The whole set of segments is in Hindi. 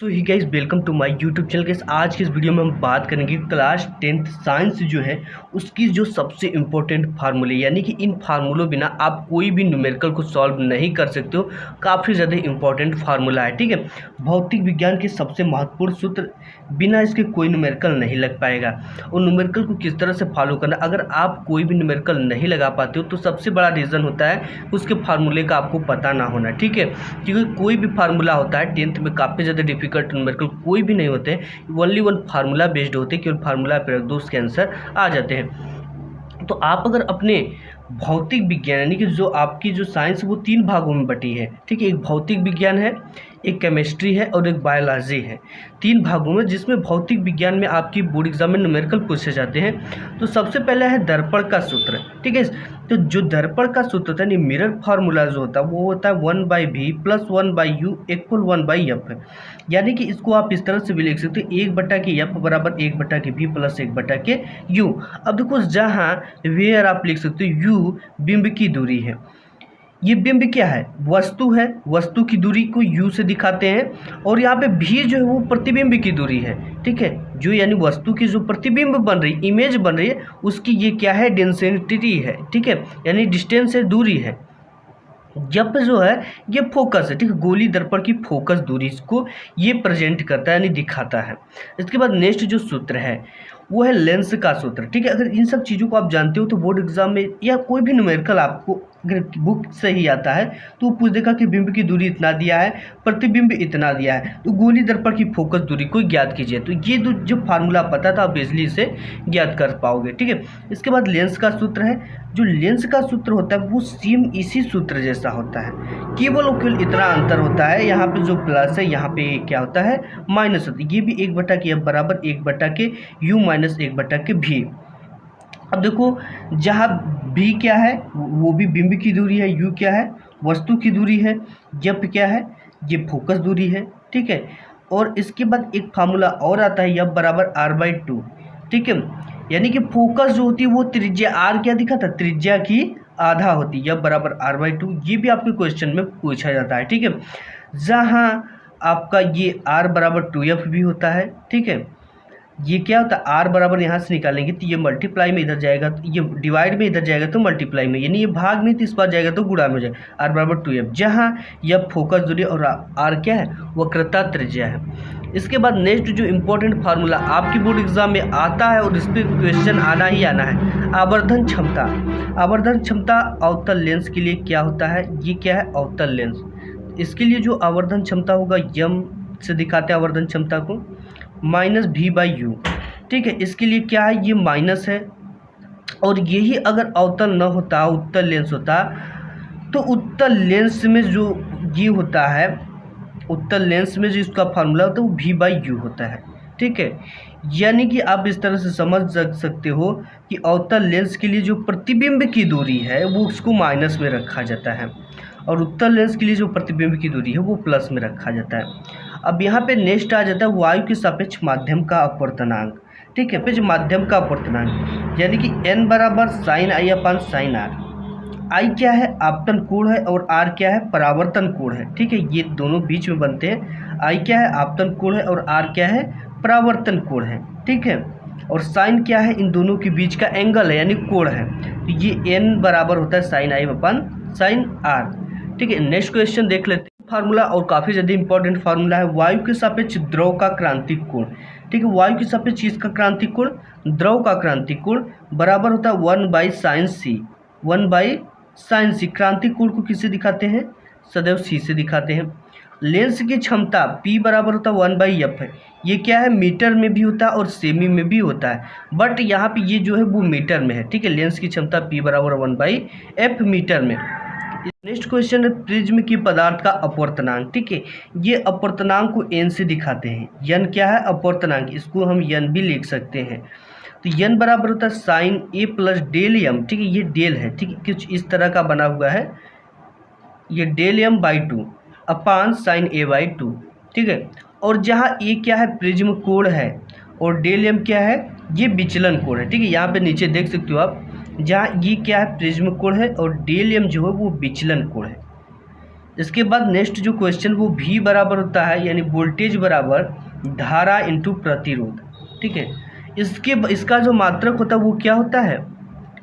So hi guys, welcome to my YouTube channel. Guys, आज की इस वीडियो में हम बात करेंगे क्लास 10th साइंस जो है उसकी जो सबसे इम्पोर्टेंट फार्मूले, यानी कि इन फार्मूलों बिना आप कोई भी न्यूमेरिकल को सॉल्व नहीं कर सकते हो। काफ़ी ज़्यादा इंपॉर्टेंट फार्मूला है, ठीक है। भौतिक विज्ञान के सबसे महत्वपूर्ण सूत्र, बिना इसके कोई न्यूमेरिकल नहीं लग पाएगा। और न्यूमेरिकल को किस तरह से फॉलो करना, अगर आप कोई भी न्यूमेरिकल नहीं लगा पाते हो तो सबसे बड़ा रीज़न होता है उसके फार्मूले का आपको पता ना होना, ठीक है। क्योंकि कोई भी फार्मूला होता है 10th में काफ़ी ज़्यादा डिफिकल्ट न्यूमेरिकल कोई भी नहीं होते हैं, ओनली वन फार्मूला बेस्ड होते हैं, केवल फार्मूला पर रख दो उसके आंसर आ जाते हैं। तो आप अगर अपने भौतिक विज्ञान, यानी कि जो आपकी जो साइंस वो 3 भागों में बटी है, ठीक है। एक भौतिक विज्ञान है, एक केमिस्ट्री है और एक बायोलॉजी है। 3 भागों में, जिसमें भौतिक विज्ञान में आपकी बोर्ड एग्जाम में न्यूमेरिकल पूछे जाते हैं। तो सबसे पहले है दर्पण का सूत्र, ठीक है। तो जो दर्पण का सूत्र होता है, मिरर फार्मूला जो होता है वो होता है 1/v + 1/u = 1/f। यानी कि इसको आप इस तरह से भी लिख सकते हो, 1/f बराबर 1/v + 1/u। अब देखो, जहाँ वेयर आप लिख सकते हो u बिंब की दूरी है। ये बिंब क्या है? वस्तु है, वस्तु की दूरी को u से दिखाते हैं। और यहाँ पे v जो है वो प्रतिबिंब की दूरी है, ठीक है। जो यानी वस्तु की जो प्रतिबिंब बन रही, इमेज बन रही है, उसकी ये क्या है? डेंसिटी है, ठीक है। यानी डिस्टेंस है, दूरी है। जब जो है ये फोकस है, ठीक है। गोली दर्पण की फोकस दूरी को ये प्रेजेंट करता है, यानी दिखाता है। इसके बाद नेक्स्ट जो सूत्र है वो है लेंस का सूत्र, ठीक है। अगर इन सब चीज़ों को आप जानते हो तो बोर्ड एग्जाम में या कोई भी न्यूमेरिकल आपको अगर बुक से ही आता है तो वो पूछ देगा कि बिंब की दूरी इतना दिया है, प्रतिबिंब इतना दिया है, तो गोली दर्पण की फोकस दूरी को ज्ञात कीजिए। तो ये जो फार्मूला पता था आप इजली इसे ज्ञात कर पाओगे, ठीक है। इसके बाद लेंस का सूत्र है। जो लेंस का सूत्र होता है वो सेम इसी सूत्र जैसा होता है, केवल और केवल इतना अंतर होता है, यहाँ पे जो प्लस है यहाँ पे क्या होता है? माइनस होता है। ये भी 1/f बराबर 1/u - 1/v। अब देखो, जहाँ v क्या है वो भी बिंब की दूरी है, u क्या है? वस्तु की दूरी है, f क्या है? ये फोकस दूरी है, ठीक है। और इसके बाद एक फार्मूला और आता है, f बराबर r/2, ठीक है। यानी कि फोकस जो होती है वो त्रिज्या, r क्या दिखा था? त्रिज्या की आधा होती है, f बराबर r/2। ये भी आपके क्वेश्चन में पूछा जाता है, ठीक है। जहाँ आपका ये r बराबर 2f भी होता है, ठीक है। ये क्या होता है? r बराबर यहाँ से निकालेंगे तो ये मल्टीप्लाई में इधर जाएगा, तो ये डिवाइड में इधर जाएगा तो मल्टीप्लाई में, यानी ये भाग में तो इस बार जाएगा तो गुणा में जाएगा। r बराबर 2f, जहाँ यह फोकस दूरी और r क्या है? वक्रता त्रिज्या है। इसके बाद नेक्स्ट जो इम्पोर्टेंट फार्मूला आपकी बोर्ड एग्जाम में आता है और इस पर क्वेश्चन आना ही आना है, आवर्धन क्षमता। आवर्धन क्षमता अवतल लेंस के लिए क्या होता है? ये क्या है? अवतल लेंस। इसके लिए जो आवर्धन क्षमता होगा, यम से दिखाते हैं आवर्धन क्षमता को, -v/u, ठीक है। इसके लिए क्या है? ये माइनस है। और यही अगर अवतल न होता, उत्तल लेंस होता, तो उत्तल लेंस में जो ये होता है, उत्तल लेंस में जो इसका फार्मूला होता है वो v/u होता है, ठीक है। यानी कि आप इस तरह से समझ सकते हो कि अवतल लेंस के लिए जो प्रतिबिंब की दूरी है वो उसको माइनस में रखा जाता है, और उत्तल लेंस के लिए जो प्रतिबिंब की दूरी है वो प्लस में रखा जाता है। अब यहाँ पे नेक्स्ट आ जाता है वायु के सापेक्ष माध्यम का अपवर्तनांक, ठीक है। फिर जो माध्यम का अपवर्तनांक, यानी कि n बराबर sin I/sin r। I क्या है? आपतन कोण है, और r क्या है? परावर्तन कोण है, ठीक है। ये दोनों बीच में बनते हैं। I क्या है? आपतन कोण है, और r क्या है? परावर्तन कोण है, ठीक है। और साइन क्या है? इन दोनों के बीच का एंगल है, यानी कोण है। तो ये n बराबर होता है sin I/sin r, ठीक है। नेक्स्ट क्वेश्चन देख लेते हैं। फार्मूला और काफ़ी ज़्यादा इंपॉर्टेंट फार्मूला है, वायु के सापेक्ष द्रव का क्रांतिक कोण, ठीक है। वायु के सापेक्ष इसका क्रांतिक कोण, द्रव का क्रांतिक कोण बराबर होता है 1/sin c, 1/sin c। क्रांतिक कोण को किससे दिखाते हैं? सदैव c से दिखाते हैं। लेंस की क्षमता p बराबर होता है 1/f है। ये क्या है? मीटर में भी होता है और सेमी में भी होता है, बट यहाँ पे ये जो है वो मीटर में है, ठीक है। लेंस की क्षमता p बराबर 1/f मीटर में। नेक्स्ट क्वेश्चन है प्रिज्म की पदार्थ का अपवर्तनांक, ठीक है। ये अपवर्तनांक को n से दिखाते हैं। n क्या है? अपवर्तनांक, इसको हम n भी लिख सकते हैं। तो n बराबर होता है sin a + del m, ठीक है। ये डेल है, ठीक है, कुछ इस तरह का बना हुआ है, ये del m/2 अपान sin a/2, ठीक है। और जहाँ a क्या है? प्रिज्म कोण है, और del m क्या है? ये विचलन कोण है, ठीक है। यहाँ पे नीचे देख सकते हो आप, जहाँ ये क्या है? प्रिज्म कोण है, और del m जो है वो विचलन कोण है। इसके बाद नेक्स्ट जो क्वेश्चन वो V बराबर होता है यानी वोल्टेज बराबर धारा इंटू प्रतिरोध, ठीक है। इसका जो मात्रक होता है वो क्या होता है,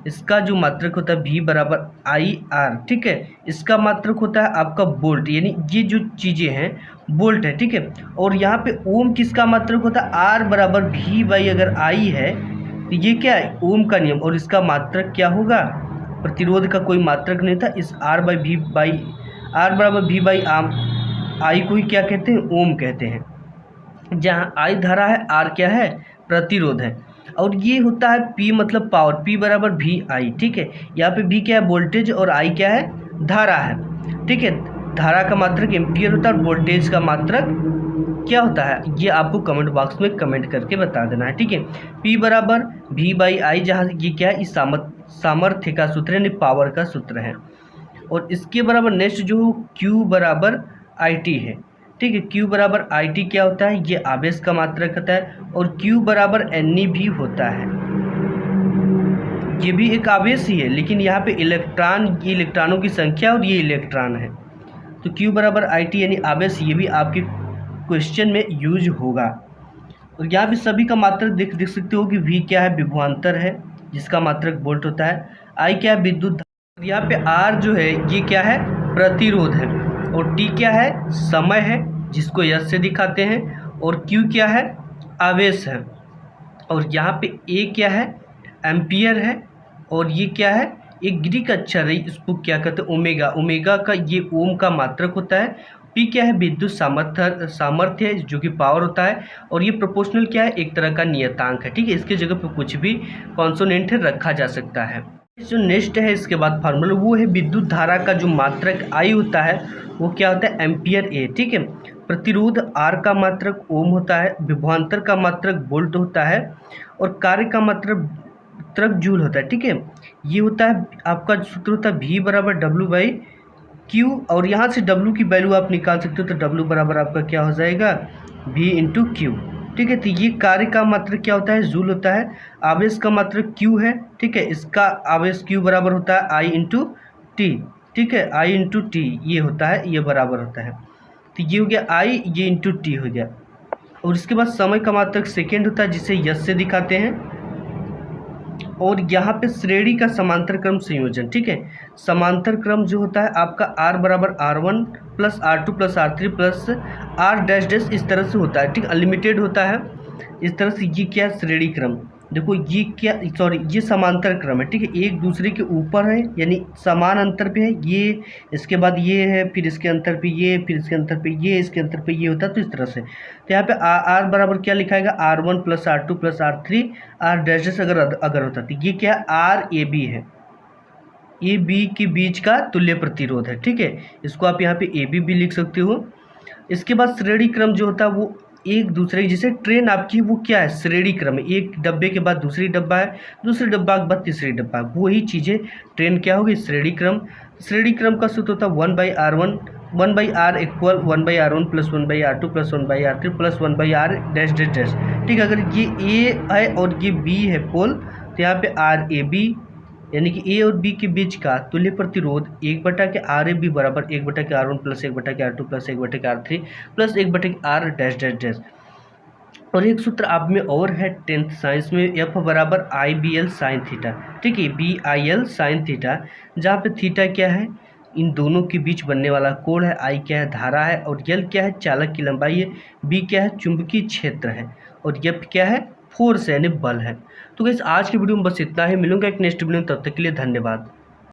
इसका जो मात्रक होता है V बराबर IR, ठीक है। इसका मात्रक होता है आपका वोल्ट, यानी ये जो चीज़ें हैं वोल्ट है, ठीक है। और यहाँ पे ओम किसका मात्रक होता है, R बराबर V बाई अगर I है तो ये क्या है ओम का नियम, और इसका मात्रक क्या होगा, प्रतिरोध का कोई मात्रक नहीं था, इस R बराबर V बाई I को ही क्या कहते हैं, ओम कहते हैं। जहाँ I धारा है, R क्या है, प्रतिरोध है। और ये होता है P मतलब पावर, P बराबर VI, ठीक है। यहाँ पे V क्या है, वोल्टेज, और I क्या है, धारा है, ठीक है। धारा का मात्रक एम्पियर होता है और वोल्टेज का मात्रक क्या होता है, ये आपको कमेंट बॉक्स में कमेंट करके बता देना है, ठीक है। P बराबर V बाई I, जहाँ ये क्या है, इस सामर्थ्य का सूत्र यानी पावर का सूत्र है। और इसके बराबर नेक्स्ट जो Q बराबर IT है, ठीक है। Q बराबर IT क्या होता है, ये आवेश का मात्रक होता है, और Q बराबर Ne भी होता है, ये भी एक आवेश ही है, लेकिन यहाँ पे इलेक्ट्रॉन, ये इलेक्ट्रॉनों की संख्या और ये इलेक्ट्रॉन है। तो Q बराबर IT यानी आवेश, ये भी आपके क्वेश्चन में यूज होगा। और यहाँ पे सभी का मात्रक देख सकते हो कि V क्या है, विभवांतर है जिसका मात्रक वोल्ट होता है, I क्या है, विद्युत, यहाँ पे R जो है ये क्या है, प्रतिरोध है, और T क्या है, समय है जिसको S से दिखाते हैं, और Q क्या है, आवेश है, और यहाँ पे A क्या है, एम्पियर है, और ये क्या है, एक ग्रीक अक्षर है, इसको क्या कहते हैं, ओमेगा। ओमेगा का ये ओम का मात्रक होता है। P क्या है, विद्युत सामर्थ्य है जो कि पावर होता है, और ये प्रोपोर्शनल क्या है, एक तरह का नियतांक है, ठीक है। इसके जगह पे कुछ भी कॉन्सोनेंट रखा जा सकता है। जो नेक्स्ट है इसके बाद फार्मूला वो है विद्युत धारा का जो मात्रक I होता है वो क्या होता है, एम्पियर A, ठीक है। प्रतिरोध R का मात्रक ओम होता है, विभवांतर का मात्रक वोल्ट होता है, और कार्य का मात्रक जूल होता है, ठीक है। ये होता है आपका सूत्र होता है V बराबर W बाई Q, और यहाँ से W की वैल्यू आप निकाल सकते हो, तो W बराबर आपका क्या हो जाएगा, V इंटू Q, ठीक है। तो ये कार्य का मात्रक क्या होता है, जूल होता है। आवेश का मात्रक Q है, ठीक है। इसका आवेश Q बराबर होता है I इंटू T, ठीक है। I इंटू T ये होता है, ये बराबर होता है, तो ये हो गया I, ये इंटू T हो गया। और इसके बाद समय का मात्रक सेकेंड होता है जिसे यस से दिखाते हैं, और यहाँ पे श्रेणी का समांतर क्रम संयोजन, ठीक है। समांतर क्रम जो होता है आपका R बराबर R1 plus R2 plus R3 plus R dash dash, इस तरह से होता है, ठीक। अनलिमिटेड होता है इस तरह से। ये क्या है, श्रेणी क्रम, देखो ये क्या, सॉरी ये समांतर क्रम है, ठीक है। एक दूसरे के ऊपर है यानी समान अंतर पे है, ये इसके बाद ये है, फिर इसके अंतर पे ये, फिर इसके अंतर पे ये, इसके अंतर पे ये होता है, तो इस तरह से। तो यहाँ पे R बराबर क्या लिखाएगा, R1 plus R2 plus R3 R dash dash अगर होता तो ये क्या है, RAB है, ए बी के बीच का तुल्य प्रतिरोध है, ठीक है। इसको आप यहाँ पे AB भी लिख सकते हो। इसके बाद श्रेणी क्रम जो होता है वो एक दूसरे, जैसे ट्रेन आपकी वो क्या है, श्रेणी क्रम है, एक डब्बे के बाद दूसरी डब्बा है, दूसरे डब्बा के बाद तीसरी डब्बा है, वही चीज़ें ट्रेन क्या होगी, श्रेणी क्रम। श्रेणी क्रम का सूत्र होता है 1/R1, 1/R equal 1/R1 plus 1/R2 plus 1/R3 plus 1/R dash dash dash, ठीक है। अगर ये A है और ये B है पोल, तो यहाँ पे RAB यानी कि A और B के बीच का तुल्य प्रतिरोध 1/के RAB बराबर 1/के R1 प्लस 1/के R2 प्लस 1/के R3 प्लस 1/के R डैश डैश डैश। और एक सूत्र आप में और है 10th साइंस में, F बराबर IBL साइन थीटा, ठीक है, BIL साइन थीटा, जहाँ पे थीटा क्या है, इन दोनों के बीच बनने वाला कोण है, I क्या है, धारा है, और L क्या है, चालक की लंबाई है, B क्या है, चुंबकीय क्षेत्र है, और F क्या है, फोर्स है यानी बल है। तो गाइस आज की वीडियो में बस इतना ही, मिलूंगा एक नेक्स्ट वीडियो में, तब तक के लिए धन्यवाद।